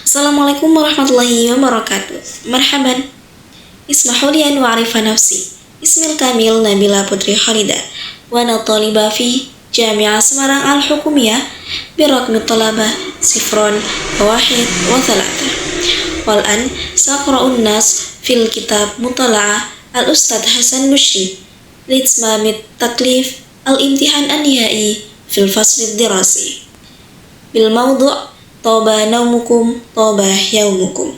Assalamualaikum warahmatullahi wabarakatuh. Marhaban. Ismahuli an wa'arifa nafsi. Ismil kamil Nabila Putri Khalida. Wa ana taliba fi Jami'ah Semarang Al-Hukumiyah Birakmi Talabah Sifron Wahid wa Thalatha. Wal an saqra'un nas fil kitab Mutala'ah Al-Ustadz Hasan Mushri Litsmamit Taklif Al-Imtihan An-Nihai fil Fasli Dirasi bil mawdu' Toba naumukum, toba yaumukum.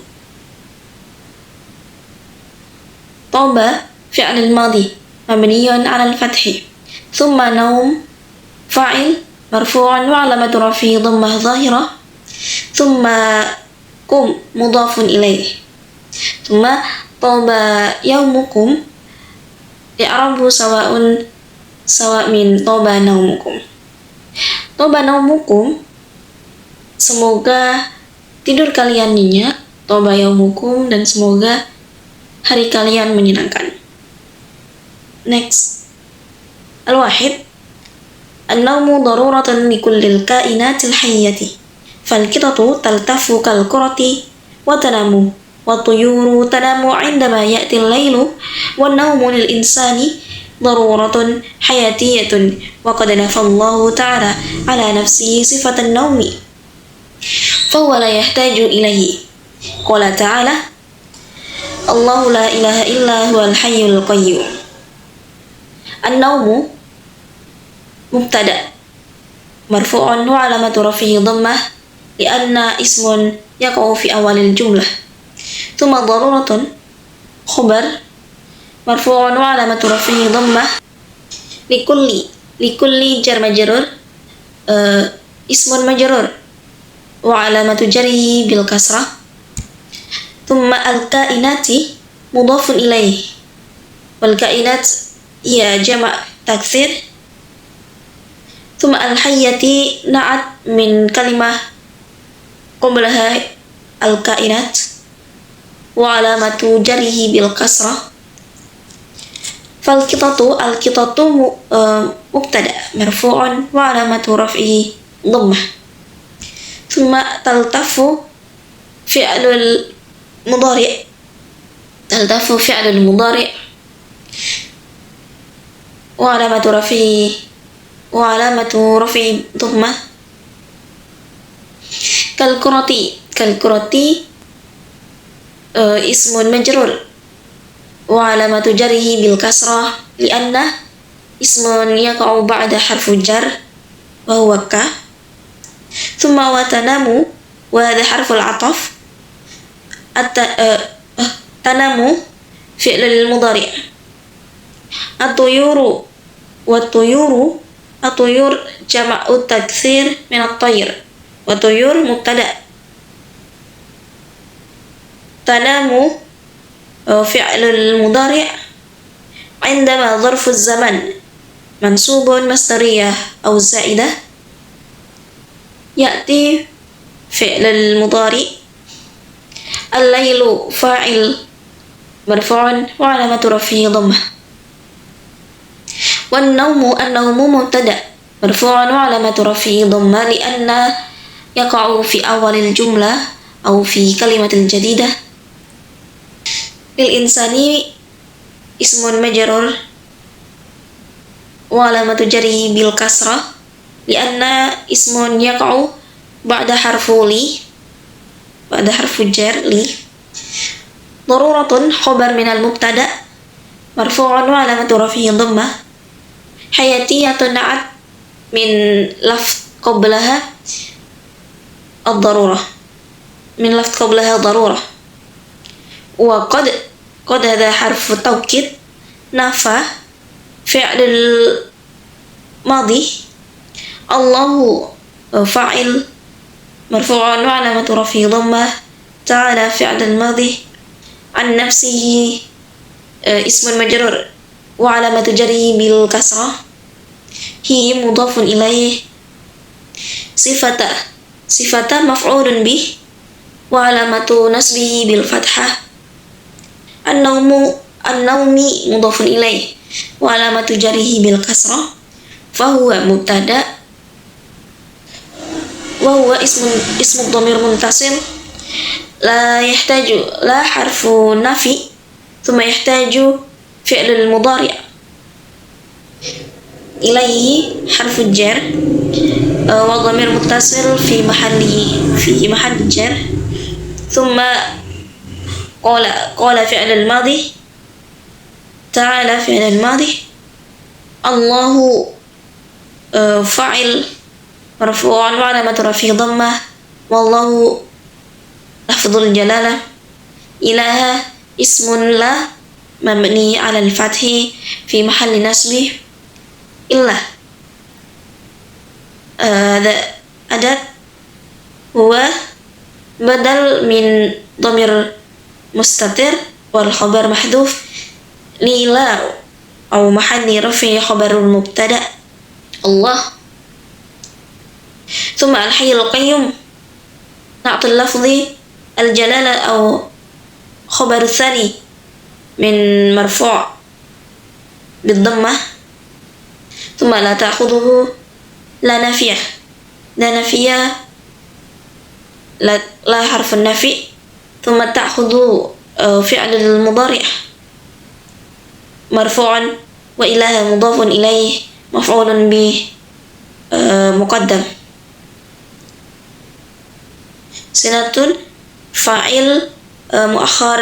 Toba fi'l al-madi mabniyun 'ala al-fathi. Thumma naum fa'il marfu'un wa 'alamatu raf'ihi dhammah dhahirah. Thumma kum mudhafun ilaih. Thumma toba yaumukum i'rabu sawa' min toba naumukum. Toba naumukum, semoga tidur kalian nyenyak, toba yaumukum, dan semoga hari kalian menyenangkan. Next. Al-wahid. An-nawmu daruratun likullil kainatil hayyati. Fal-qitatu taltafu kal-qurati wa tanamu wa tuyuru tanamu 'indama ya'til lailu wan nawmu lil insani daruratun hayatiyatun wa qad nafallahu ta'ala ala nafsihi sifatan nawmi فهو لا يحتاج إليه. قال تعالى الله لا إله إلا هو الحي القيوم. النوم مبتدأ مرفوع وعلامة رفعه ضمة لأن اسم يقع في أول الجملة. ثم ضرورة خبر مرفوع وعلامة رفعه ضمة لكل جر مجرور اسم مجرور wa alamatu jarhi bil kasrah. Thumma al-kainati mudhafun ilaih. Wal kainat ya jama' taktsir. Thumma al-hayyati na'at min kalimah qablaha al-kainat wa alamatu jarhi bil kasrah. Fal qitatu al-qitatu mubtada marfu'un wa alamatu raf'ihi dhammah. Thumma taltafu fi'lul mudhari' wa alamatu rafi'i dhammah. Kalkurati ismun majrur wa alamatu jarhi bil kasrah li'anna ismun yaqa'u ba'da harfu jar wa huwa ka. Thumma wa tanamu wa hadha harful 'athaf. Tanamu fi'lul mudhari'. At-tuyuru at-tuyur jama'u taktsir min at-tayr. Wa tuyur mubtada. Tanamu fi'lul mudhari' عندما ظرف الزمن منصوب مصدرية أو زائدة يأتي فعل المضارع. الليل فاعل مرفوع وعلامة رفعه ضمة. والنوم مبتدأ مرفوع وعلامة رفعه ضمة لأن يقع في أول الجملة أو في كلمة جديدة. للإنسان اسم مجرور وعلامة جره بالكسرة لأن اسم يقع بعد حرف جر لي. ضرورة خبر من المبتدأ مرفوع وعلامة رفعه ضمة. حياتية نعت من لفظ قبلها ضرورة. وقد هذا حرف توكيد. نفى فعل الماضي. الله فاعل مرفوع وعلامة رفعه ضمة. تعالى فعل الماضي. عن نفسه اسم مجرور وعلامة جره بالكسرة. هي مضاف إليه. صفة مفعول به وعلامة نصبه بالفتحة. النوم مضاف إليه وعلامة جره بالكسرة. فهو مبتدأ wa huwa ismu dhamir muntasil لا يحتاج لا حرف نفي ثم يحتاج فعل المضارع إليه حرف الجر وضمير متصل في محل الجر ثم قال فعل الماضي تعالى فعل الماضي الله فاعل مرفوع وعلامة رفعه ضمة والله لفظ الجلالة إله اسم لا مبني على الفتح في محل نصب إلا أداة هو بدل من ضمير مستتر والخبر محذوف للا أو محل رفع خبر المبتدأ الله ثم الحي القيوم نعطي اللفظ الجلالة أو خبر الثاني من مرفوع بالضمة ثم لا تأخذه لا نفي لا حرف النفي ثم تأخذ فعل المضارع مرفوع وإله مضاف إليه مفعول به مقدم صلة فاعل مؤخر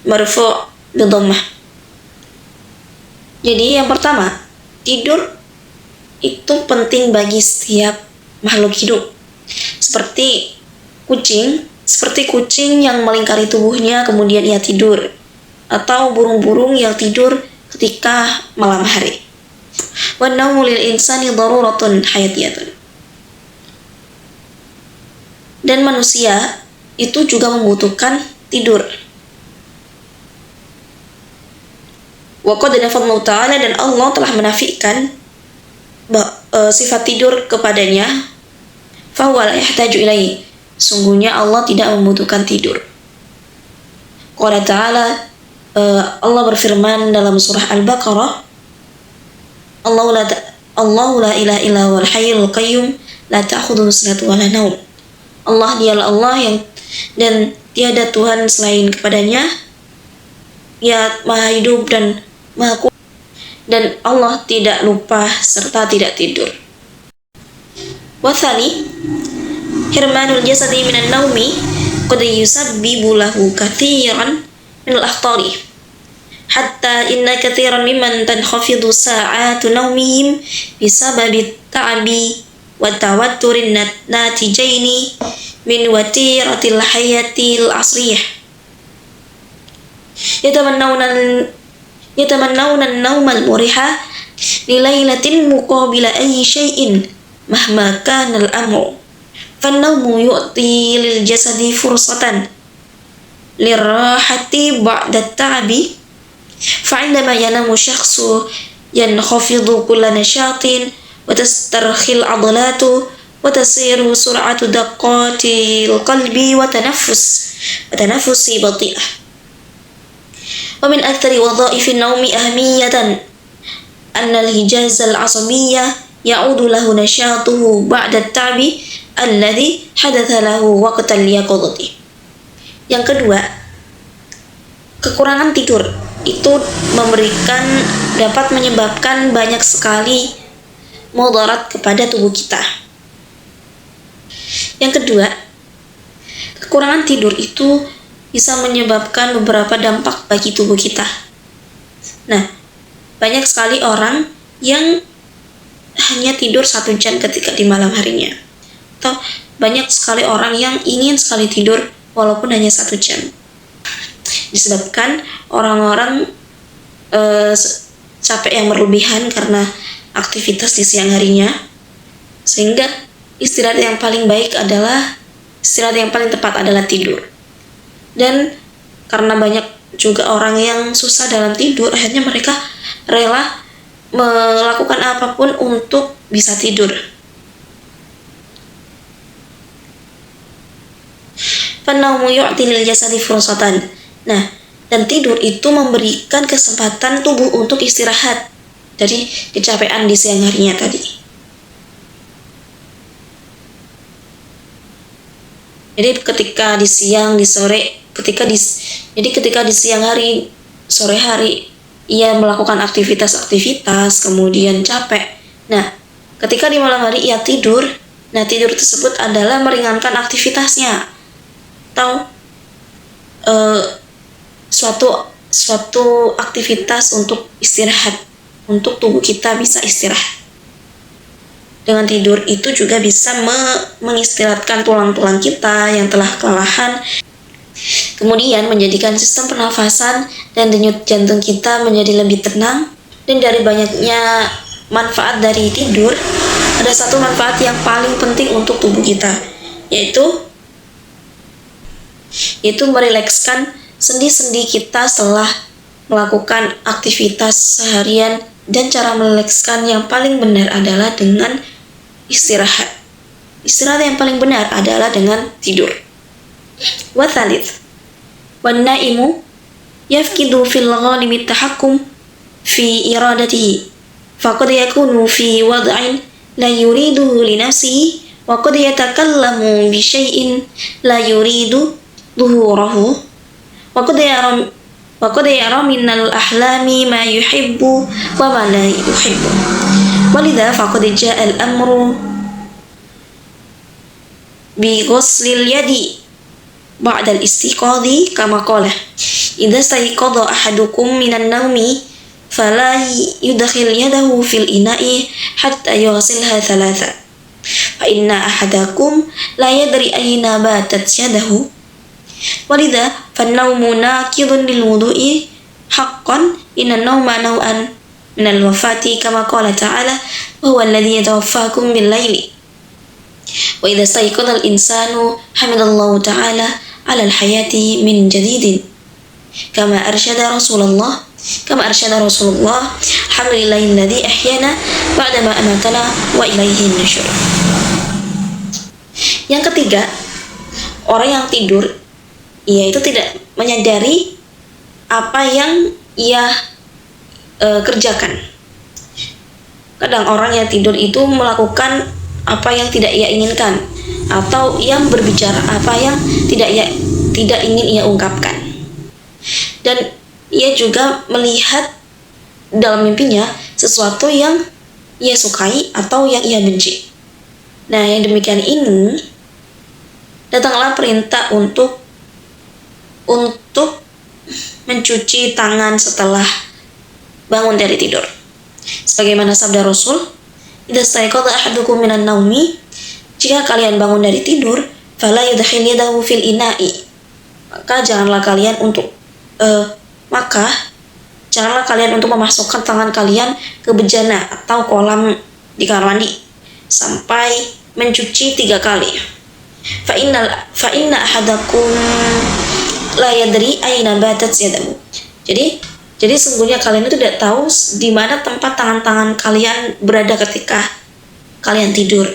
marfu' bidhammah. Jadi yang pertama, tidur itu penting bagi setiap makhluk hidup. Seperti kucing yang melingkari tubuhnya kemudian ia tidur, atau burung-burung yang tidur ketika malam hari. Wan naumu lil insani daruratun hayatiyatun. Dan manusia itu juga membutuhkan tidur. Wa qad nafadna ta'ala, dan Allah telah menafikan sifat tidur kepadanya. Fa huwa la yahtaju ilaihi, sungguhnya Allah tidak membutuhkan tidur. Qala ta'ala, Allah berfirman dalam surah Al-Baqarah, Allahu la ilaha illa huwal hayyul qayyum la ta'khudhuhu sinatun wa la naum. Allah dialah Allah yang dan tiada Tuhan selain kepadanya, Ia Maha hidup dan Maha kuat, dan Allah tidak lupa serta tidak tidur. Wathani, hirmanul jasadi minan naumi qad yusabbibu lahu katsiran min al-akhtari, hatta inna katsiran mimman tankhafidhu sa'atu naumihim bisababi ta'abi wa tawatturin natijaini min watiratil hayatil asriyah yatamannawna an-nawmal muriha li lailatin muqabila ayyi shay'in mahma kana al-amru fan-nawmu yu'ti lil jasadi fursatan lirahati ba'da at-ta'bi fa'indama yanamu syakhsu yankhafidu kulla nashatin wa tastarkhil 'adlatu wa tasiru sur'atu daqqatil qalbi wa tanaffusi bati'ah. Wa min aktsari wadha'ifin naumi ahmiyatan anna al-hijaz al-'asabiyya ya'udu lahu nashatuhu ba'da at-ta'bi alladhi hadatha lahu waqta al-yaqadati. Yang kedua, kekurangan tidur itu dapat menyebabkan banyak sekali mudarat kepada tubuh kita. Yang kedua, kekurangan tidur itu bisa menyebabkan beberapa dampak bagi tubuh kita. Nah, banyak sekali orang yang hanya tidur 1 jam ketika di malam harinya, atau banyak sekali orang yang ingin sekali tidur walaupun hanya 1 jam. Disebabkan orang-orang capek yang berlebihan karena aktivitas di siang harinya, sehingga istirahat yang paling tepat adalah tidur. Dan karena banyak juga orang yang susah dalam tidur, akhirnya mereka rela melakukan apapun untuk bisa tidur. Fan-naumu yu'ti lil jasadi fursatan. Nah, dan tidur itu memberikan kesempatan tubuh untuk istirahat dari kecapean di siang harinya tadi. Jadi ketika di siang, di sore, ketika di siang hari, sore hari ia melakukan aktivitas-aktivitas, kemudian capek. Nah, ketika di malam hari ia tidur, nah tidur tersebut adalah meringankan aktivitasnya atau suatu aktivitas untuk istirahat, untuk tubuh kita bisa istirahat. Dengan tidur itu juga bisa mengistirahatkan tulang-tulang kita yang telah kelelahan, kemudian menjadikan sistem pernafasan dan denyut jantung kita menjadi lebih tenang. Dan dari banyaknya manfaat dari tidur, ada satu manfaat yang paling penting untuk tubuh kita, yaitu merilekskan sendi-sendi kita setelah melakukan aktivitas seharian. Dan cara merilekskan yang paling benar adalah dengan istirahat. Istirahat yang paling benar adalah dengan tidur. Wa thalith, wan naimu yafqidu fil ghalibi tahakkum fi iradatihi, faqad yakunu fi wad'in la yuriduhu li nafsihi, wa qad yatakallamu bi syai'in la yuridu dhuhurahu, wa qad yara minal ahlami ma yuhibbu wa ma la yuhibbu. Walidha faqad ja'a al-amru bi ghuslil yadi ba'da al-istiqadhi kama qala idza stayqadha ahadukum minan nawmi fala yudkhil yadahu fil ina'i hatta yughsilha thalatha fa inna ahadakum la yadri ayna batat yadahu. Walidha fan-nawmu naqidun lil wudu'i haqqan inna an-nawma naw'an min al-wafati kama qala ta'ala wa huwa alladhi yatawaffakum bil-laili wa idza stayqadha al-insanu hamidallahu ta'ala 'ala al-hayati min jadidin kama arsyada Rasulullah alhamdulillahi alladhi ahyana ba'da ma amatana wa ilaihi nusyur. Yang ketiga, orang yang tidur ia itu tidak menyadari apa yang ia kerjakan. Kadang orang yang tidur itu melakukan apa yang tidak ia inginkan, atau ia berbicara apa yang tidak ingin ia ungkapkan. Dan ia juga melihat dalam mimpinya sesuatu yang ia sukai atau yang ia benci. Nah, yang demikian ini datanglah perintah untuk mencuci tangan setelah bangun dari tidur. Sebagaimana sabda Rasul, "Idza stayqadha ahadukum minan naumi," jika kalian bangun dari tidur, "fala yudkhil yadahu fil ina'i," maka janganlah kalian untuk memasukkan tangan kalian ke bejana atau kolam di kamar mandi sampai mencuci 3 kali. Fa inna ahadakum la yadri aina batat yadahu. Jadi sesungguhnya kalian itu tidak tahu di mana tempat tangan-tangan kalian berada ketika kalian tidur.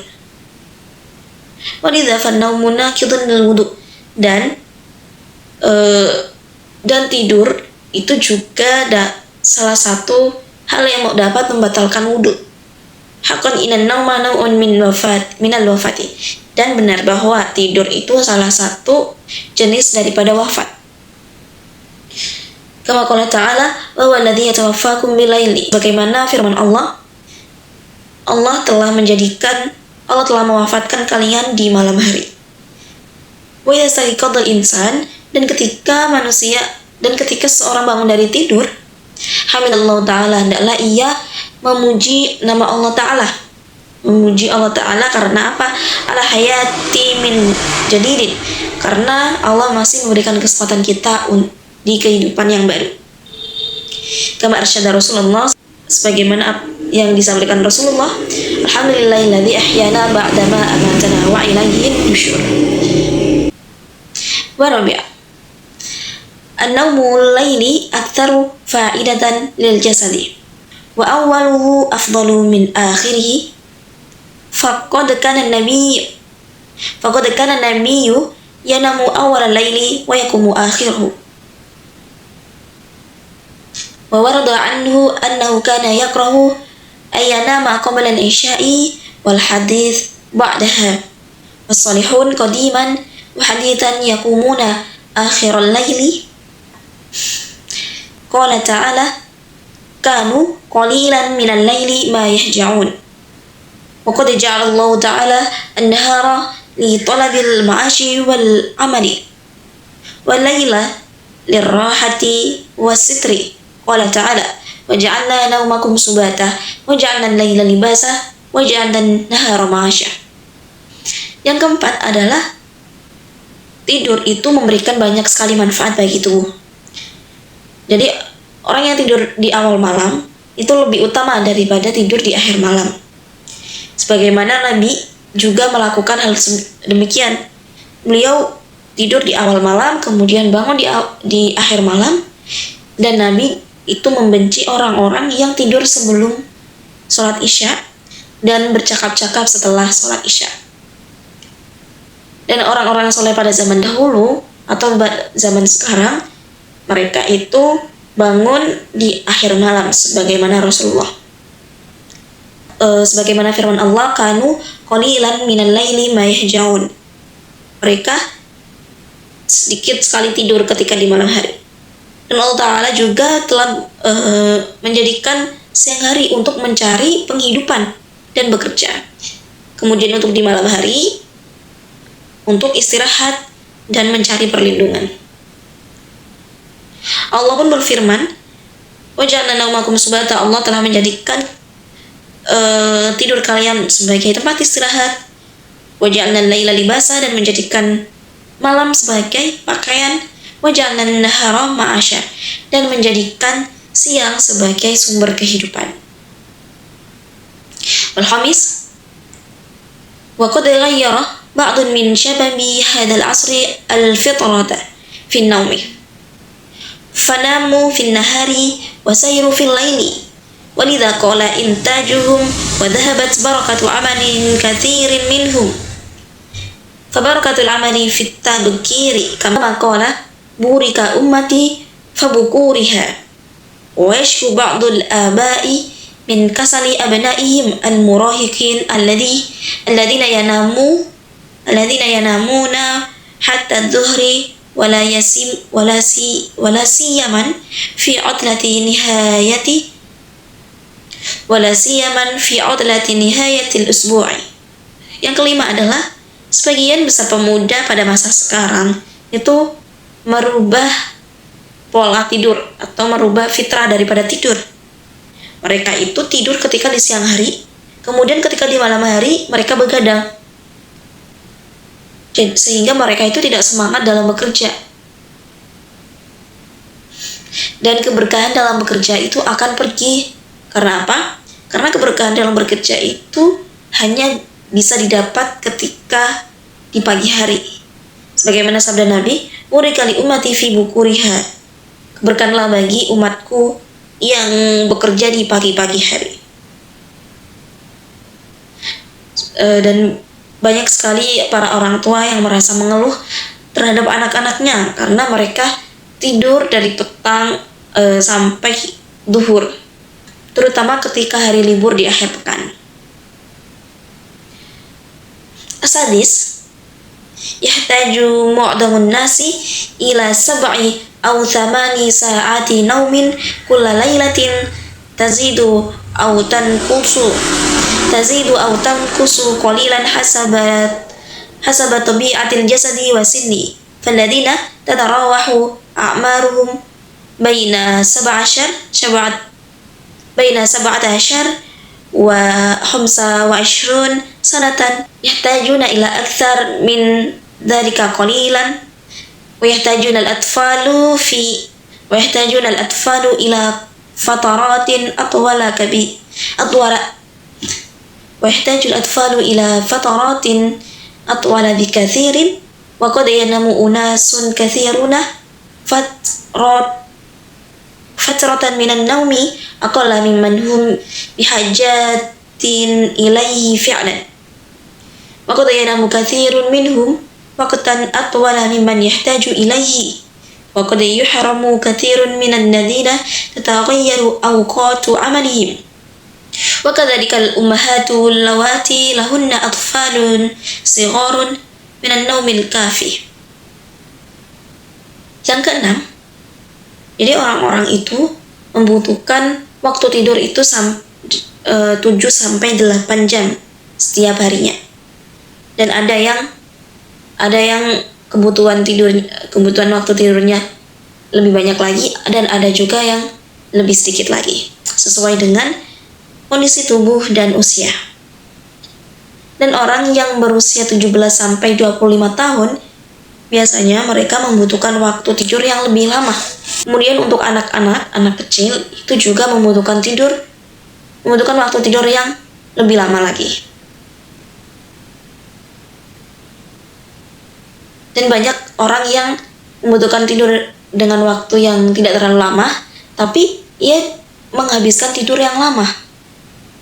Walidha fan-nawmu naqidun lil wudu. Dan tidur itu juga salah satu hal yang dapat membatalkan wudu. Haqqan inan nawma naw'un minal wafati. Dan benar bahwa tidur itu salah satu jenis daripada wafat. Kama qala ta'ala, wa huwa alladhi yatawaffakum bil-laili. Bagaimana firman Allah telah mewafatkan kalian di malam hari. Wa idza stayqadha al-insan, dan ketika seorang bangun dari tidur, hamidallahu ta'ala, hendaklah ia memuji nama Allah Ta'ala. Memuji Allah Ta'ala karena apa? Ala hayati min jadidin, karena Allah masih memberikan kesempatan kita di kehidupan yang baru. Kama arsyada Rasulullah, sebagaimana yang disampaikan Rasulullah, alhamdulillahilladzi ahyana ba'da ma amatana wa ilaihi nusyur. Wa rabi'a, an-nawmu laili aktsaru fa'idatan lil jasadi wa awwaluhu afdalu min akhirih. Faqad kana an-nabiyyu yanamu awwal al-laili wa yaqumu akhirahu. Wa warada anhu annahu kana yakrahu ay yanama qabla al-isya'i wal hadits ba'daha. Was-salihun qadiman وحديثا يقومون آخر الليل قال تعالى كانوا قليلا من الليل ما يهجعون وقد جعل الله تعالى النهار لطلب المعاش والعمل والليل للراحة والستر قال تعالى وجعلنا نومكم سباتا وجعلنا الليل لباسا وجعلنا النهار معاشا. Yang keempat adalah tidur itu memberikan banyak sekali manfaat bagi tubuh. Jadi orang yang tidur di awal malam itu lebih utama daripada tidur di akhir malam. Sebagaimana Nabi juga melakukan hal demikian. Beliau tidur di awal malam, kemudian bangun di akhir malam, dan Nabi itu membenci orang-orang yang tidur sebelum sholat isya dan bercakap-cakap setelah sholat isya. Dan orang-orang soleh pada zaman dahulu atau zaman sekarang, mereka itu bangun di akhir malam sebagaimana Rasulullah. Sebagaimana firman Allah, kanu qalilan minal laili ma yahjaun. Mereka sedikit sekali tidur ketika di malam hari. Dan Allah Ta'ala juga telah menjadikan siang hari untuk mencari penghidupan dan bekerja. Kemudian untuk di malam hari untuk istirahat dan mencari perlindungan. Allah pun berfirman, waja'alna naumakum subata. Allah telah menjadikan tidur kalian sebagai tempat istirahat. Waja'alna al-laila libasa, dan menjadikan malam sebagai pakaian. Waja'alna an-nahara ma'asya, dan menjadikan siang sebagai sumber kehidupan. Wal-khamis, wa qad ghayyara ba'd min shababi hadzal 'asri al-fitrata fi an-nawm fanamu fi an-nahari wa sayru fi al-laili walidha qala intajuhum wa dhahabat barakatu 'amalin katsirin minhum fabarakatul 'amali fi at-tabkiri kama qala burika ummati fabukuriha wa yashku ba'dul aba'i min kasali abnaihim al-murahiqin alladhina yanamuna hatta dhuhri wala siyaman fi udlati nihayati al-usbu'i. Yang kelima adalah sebagian besar pemuda pada masa sekarang itu merubah pola tidur atau merubah fitrah daripada tidur. Mereka itu tidur ketika di siang hari, kemudian ketika di malam hari mereka begadang, sehingga mereka itu tidak semangat dalam bekerja. Dan keberkahan dalam bekerja itu akan pergi. Karena apa? Karena keberkahan dalam bekerja itu hanya bisa didapat ketika di pagi hari. Sebagaimana sabda Nabi, "Murikali ummati fi bukuriha." Keberkahanlah bagi umatku yang bekerja di pagi-pagi hari. Dan banyak sekali para orang tua yang merasa mengeluh terhadap anak-anaknya karena mereka tidur dari petang sampai duhur, terutama ketika hari libur di akhir pekan. Asadis, yahtaju mu'damun nasi ila sab'i aw thamani sa'ati naumin kulla lailatin tazidu aw tanqusu qalilan hasaba tabi'atil jasadi wa sinni falladhina tatarawahu a'maruhum baina 17 wa 25 sanatan yahtajuna ila akthar min dhalika qalilan wa yahtajuna al-atfalu ila fataratin atwala bikathirin wa qad yanamu unasun kathiruna fatratan minan naumi aqalla mimman hum bihajatin ilaihi fi'lan wa qad yanamu kathirun minhum waqtan atwala mimman yahtaju ilaihi wa qad yuhramu kathirun minan ladhina tataghayyaru awqatu amalihim wa kadzalika al-ummahatu allawati lahunna atfalun sigharun minan naumil kafi Yang keenam, jadi orang-orang itu membutuhkan waktu tidur itu 7-8 jam setiap harinya. Dan ada yang kebutuhan waktu tidurnya lebih banyak lagi, dan ada juga yang lebih sedikit lagi, sesuai dengan kondisi tubuh dan usia. Dan orang yang berusia 17-25 tahun, biasanya mereka membutuhkan waktu tidur yang lebih lama. Kemudian untuk anak kecil itu juga membutuhkan waktu tidur yang lebih lama lagi. Dan banyak orang yang membutuhkan tidur dengan waktu yang tidak terlalu lama, tapi ia menghabiskan tidur yang lama.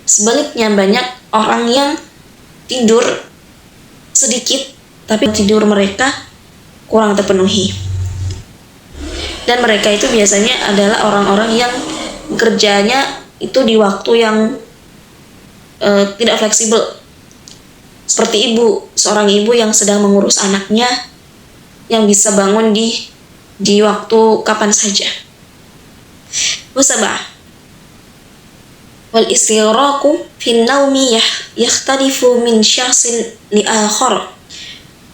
Sebaliknya, banyak orang yang tidur sedikit, tapi tidur mereka kurang terpenuhi. Dan mereka itu biasanya adalah orang-orang yang kerjanya itu di waktu yang tidak fleksibel. Seperti seorang ibu yang sedang mengurus anaknya, yang bisa bangun di waktu kapan saja. Wasabah, wal istighraqu fi an-nawmi yakhtalifu min syakhsin li akhar.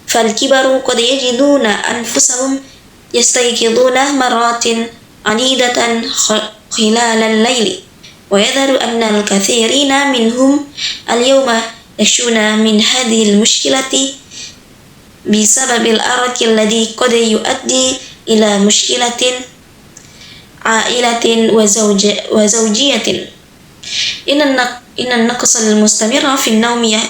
Fal kibaru qad yajiduna anfusahum yastayqiduna maratin 'adidatan khilal al-laili, wa yadharu anna al-kathirina minhum al-yawma yashuna min hadhihi al-mushkilati bisababil arakil ladhi qad yuaddi ila mushkilatin ailatin wa zawjiyatin. Innan naqsal mustamira fi an-nawmi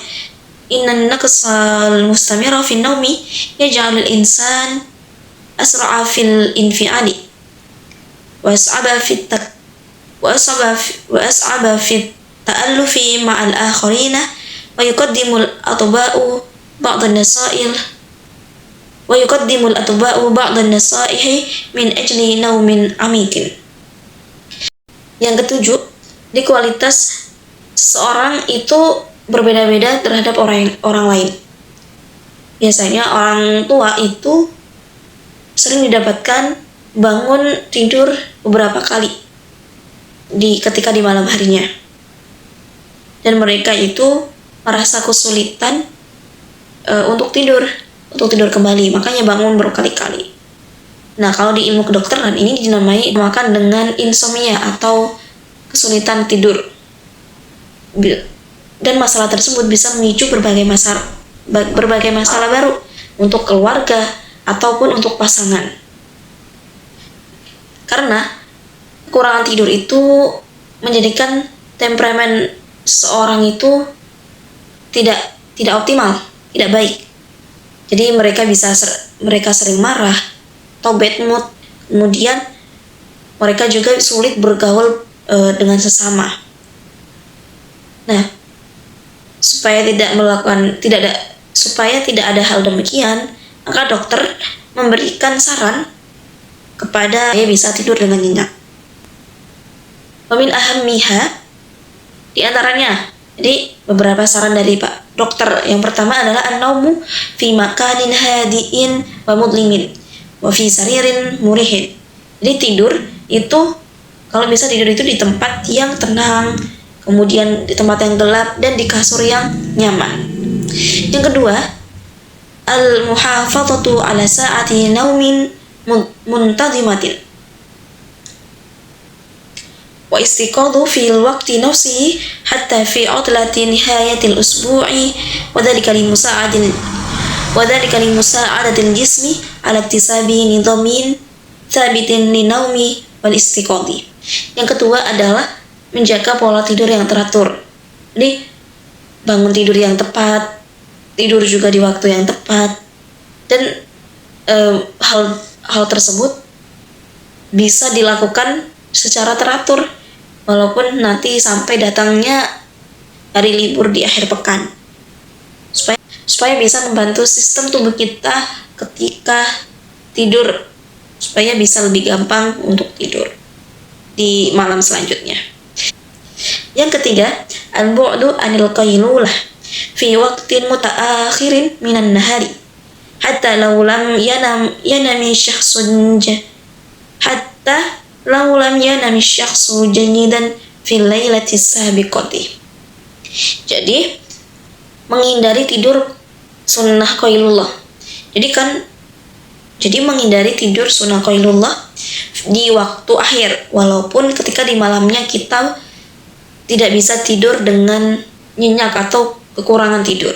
yaj'al al-insan asra'a fil infiali wa as'aba fi ta'allufi ma'al akharina wa yuqaddimu al-atba'u ba'd an-nasaihi min ajli naumin amikin. Yang ketujuh, di kualitas seseorang itu berbeda-beda terhadap orang lain. Biasanya orang tua itu sering didapatkan bangun tidur beberapa kali ketika di malam harinya, dan mereka itu merasa kesulitan untuk tidur kembali, makanya bangun berkali-kali. Nah, kalau di ilmu kedokteran ini dinamakan dengan insomnia atau kesulitan tidur. Dan masalah tersebut bisa memicu berbagai masalah baru untuk keluarga ataupun untuk pasangan. Karena kekurangan tidur itu menjadikan temperamen seseorang itu tidak optimal, tidak baik. Jadi mereka sering marah atau bad mood. Kemudian mereka juga sulit bergaul dengan sesama. Nah, supaya tidak ada hal demikian, maka dokter memberikan saran kepada dia bisa tidur dengan nyenyak. Wa min ahammiha, di antaranya, jadi beberapa saran dari Pak Dokter. Yang pertama adalah an-naumu fi makanin hadiin wa mudlimin wa fi saririn murihin. Jadi tidur itu, kalau bisa tidur itu di tempat yang tenang, kemudian di tempat yang gelap, dan di kasur yang nyaman. Yang kedua, al-muhafadzatu ala sa'ati naumin muntadhimatin wa istiqadhu fil waqti nafsihi hatta fi utlati nihayatil usbu'i wa dhalika li musa'adatil jismi ala iktisabi nidamin thabitin li naumi wal istiqadhi. Yang kedua adalah menjaga pola tidur yang teratur. Jadi bangun tidur yang tepat, tidur juga di waktu yang tepat, dan hal tersebut bisa dilakukan secara teratur walaupun nanti sampai datangnya hari libur di akhir pekan, supaya bisa membantu sistem tubuh kita ketika tidur, supaya bisa lebih gampang untuk tidur di malam selanjutnya. Yang ketiga, al-bu'du anil qaylulah fi waqtin mutaakhirin minan nahari hatta law lam yanami syakhsun hatta law lam yanami syakhsu janidan fil lailati sabiqati. Jadi menghindari tidur sunnah qailullah. Jadi menghindari tidur sunnah qailullah di waktu akhir, walaupun ketika di malamnya kita tidak bisa tidur dengan nyenyak atau kekurangan tidur.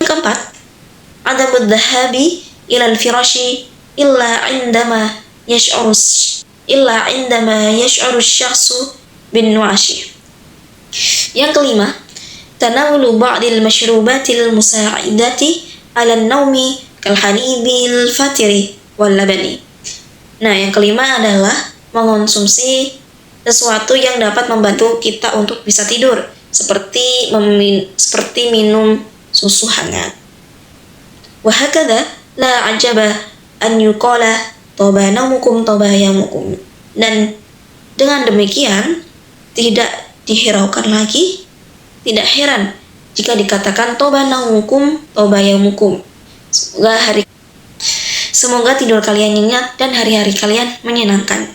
Keempat, adabud dhahabi ilal firashi illa indama yash'uru syakhsu bin nu'ashi. Yang kelima, tanawulu ba'dil masyrubatil musa'idati 'ala an-naumi kal halibil fatiri wal labani. Nah, yang kelima adalah mengonsumsi sesuatu yang dapat membantu kita untuk bisa tidur, seperti minum susu hangat. Wa hakadha la ajaba an yuqala toba naumukum toba yamukum. Dan dengan demikian tidak dihiraukan lagi, tidak heran jika dikatakan toba naumukum toba yamukum. Semoga tidur kalian nyenyak dan hari-hari kalian menyenangkan.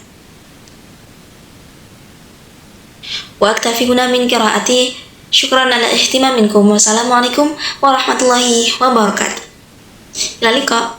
Wa aktafi huna min qiraati. Syukran ala ihtimam minkum. Wassalamualaikum warahmatullahi wabarakatuh. Ila liqa.